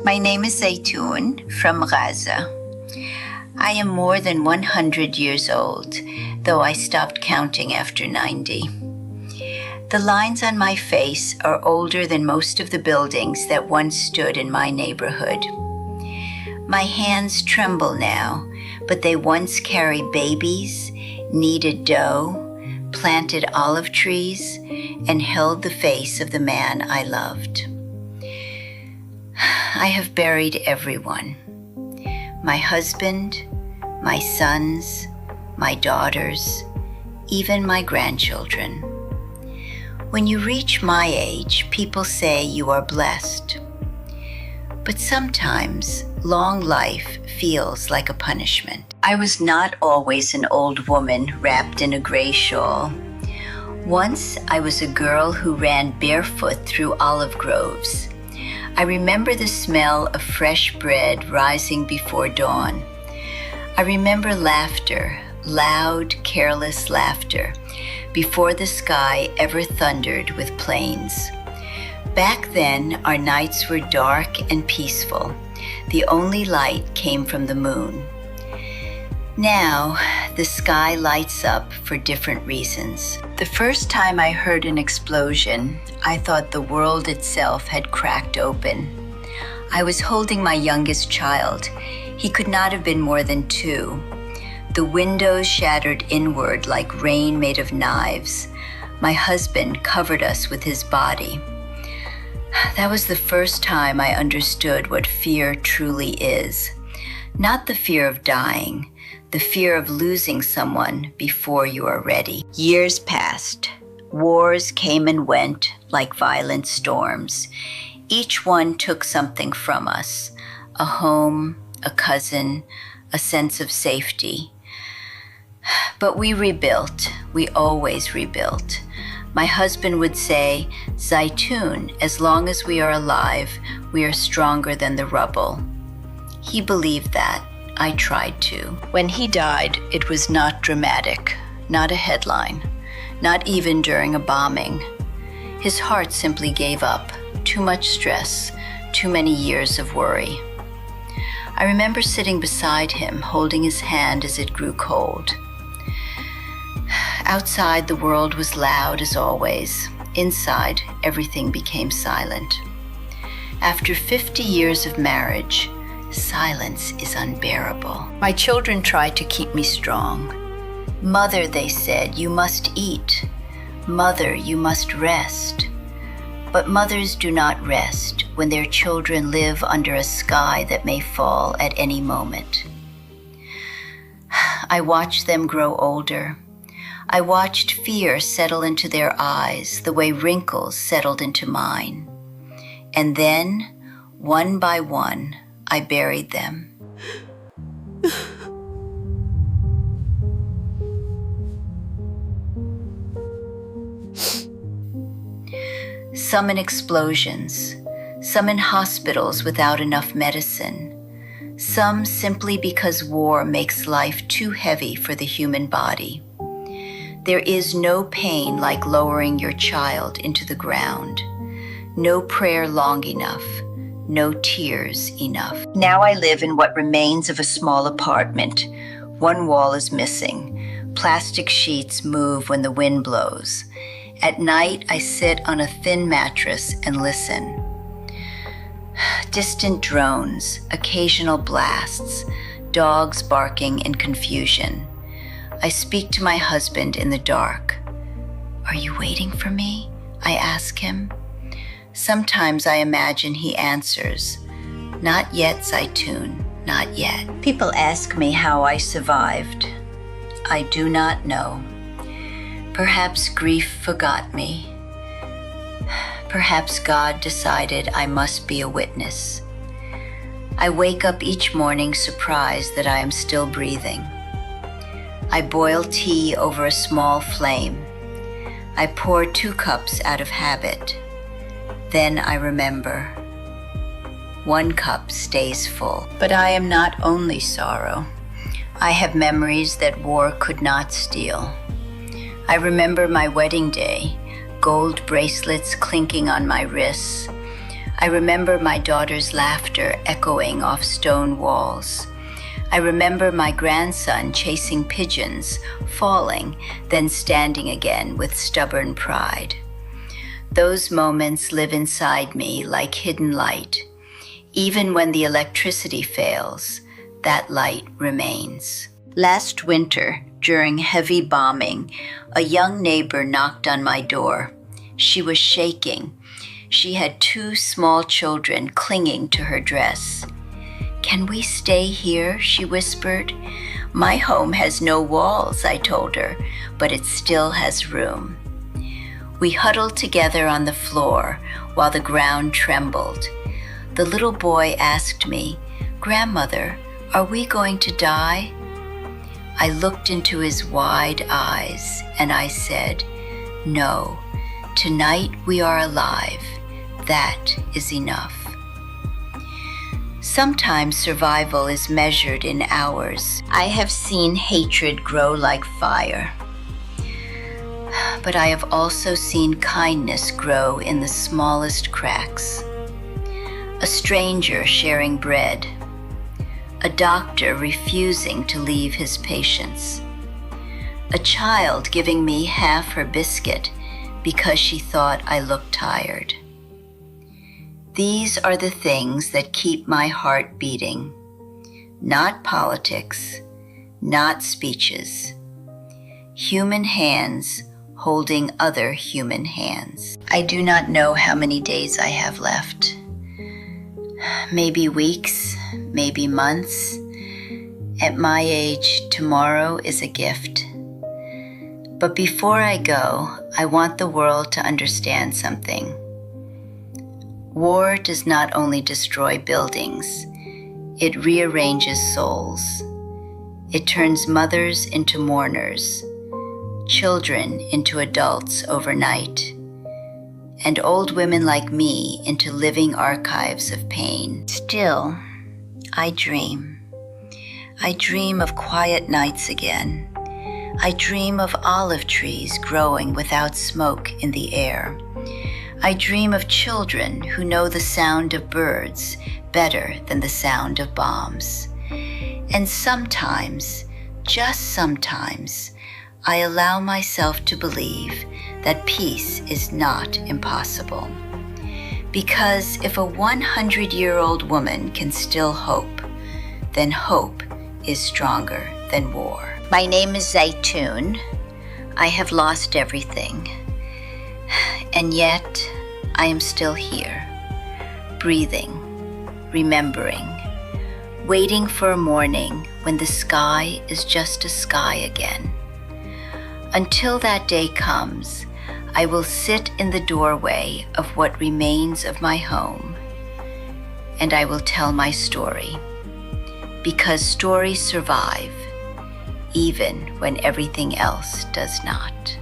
My name is Zaytun from Gaza. I am more than 100 years old, though I stopped counting after 90. The lines on my face are older than most of the buildings that once stood in my neighborhood. My hands tremble now, but they once carried babies, kneaded dough, planted olive trees, and held the face of the man I loved. I have buried everyone. My husband, my sons, my daughters, even my grandchildren. When you reach my age, people say you are blessed. But sometimes long life feels like a punishment. I was not always an old woman wrapped in a gray shawl. Once I was a girl who ran barefoot through olive groves. I remember the smell of fresh bread rising before dawn. I remember laughter, loud, careless laughter, before the sky ever thundered with planes. Back then, our nights were dark and peaceful. The only light came from the moon. Now, the sky lights up for different reasons. The first time I heard an explosion, I thought the world itself had cracked open. I was holding my youngest child. He could not have been more than 2. The windows shattered inward like rain made of knives. My husband covered us with his body. That was the first time I understood what fear truly is. Not the fear of dying, the fear of losing someone before you are ready. Years passed. Wars came and went like violent storms. Each one took something from us, a home, a cousin, a sense of safety. But we rebuilt. We always rebuilt. My husband would say, "Zaytun, as long as we are alive, we are stronger than the rubble." He believed that. I tried to. When he died, it was not dramatic, not a headline, not even during a bombing. His heart simply gave up. Too much stress, too many years of worry. I remember sitting beside him, holding his hand as it grew cold. Outside, the world was loud as always. Inside, everything became silent. After 50 years of marriage, silence is unbearable. My children tried to keep me strong. "Mother," they said, "you must eat. Mother, you must rest." But mothers do not rest when their children live under a sky that may fall at any moment. I watched them grow older. I watched fear settle into their eyes the way wrinkles settled into mine. And then, one by one, I buried them. Some in explosions, some in hospitals without enough medicine, some simply because war makes life too heavy for the human body. There is no pain like lowering your child into the ground, no prayer long enough, no tears enough. Now I live in what remains of a small apartment. One wall is missing. Plastic sheets move when the wind blows. At night, I sit on a thin mattress and listen. Distant drones, occasional blasts, dogs barking in confusion. I speak to my husband in the dark. "Are you waiting for me?" I ask him. Sometimes I imagine he answers, "Not yet, Zaytun, not yet." People ask me how I survived. I do not know. Perhaps grief forgot me. Perhaps God decided I must be a witness. I wake up each morning surprised that I am still breathing. I boil tea over a small flame. I pour 2 cups out of habit. Then I remember. 1 cup stays full. But I am not only sorrow. I have memories that war could not steal. I remember my wedding day, gold bracelets clinking on my wrists, I remember my daughter's laughter echoing off stone walls. I remember my grandson chasing pigeons, falling, then standing again with stubborn pride. Those moments live inside me like hidden light. Even when the electricity fails, that light remains. Last winter, during heavy bombing, a young neighbor knocked on my door. She was shaking. She had 2 small children clinging to her dress. "Can we stay here?" she whispered. "My home has no walls," I told her, "but it still has room." We huddled together on the floor while the ground trembled. The little boy asked me, "Grandmother, are we going to die?" I looked into his wide eyes and I said, "No, tonight we are alive. That is enough." Sometimes survival is measured in hours. I have seen hatred grow like fire. But I have also seen kindness grow in the smallest cracks. A stranger sharing bread. A doctor refusing to leave his patients. A child giving me half her biscuit because she thought I looked tired. These are the things that keep my heart beating. Not politics, not speeches. Human hands holding other human hands. I do not know how many days I have left. Maybe weeks, maybe months. At my age, tomorrow is a gift. But before I go, I want the world to understand something. War does not only destroy buildings, it rearranges souls. It turns mothers into mourners, children into adults overnight, and old women like me into living archives of pain. Still, I dream. I dream of quiet nights again. I dream of olive trees growing without smoke in the air. I dream of children who know the sound of birds better than the sound of bombs. And sometimes, just sometimes, I allow myself to believe that peace is not impossible. Because if a 100-year-old woman can still hope, then hope is stronger than war. My name is Zaytun. I have lost everything. And yet, I am still here, breathing, remembering, waiting for a morning when the sky is just a sky again. Until that day comes, I will sit in the doorway of what remains of my home, and I will tell my story, because stories survive, even when everything else does not.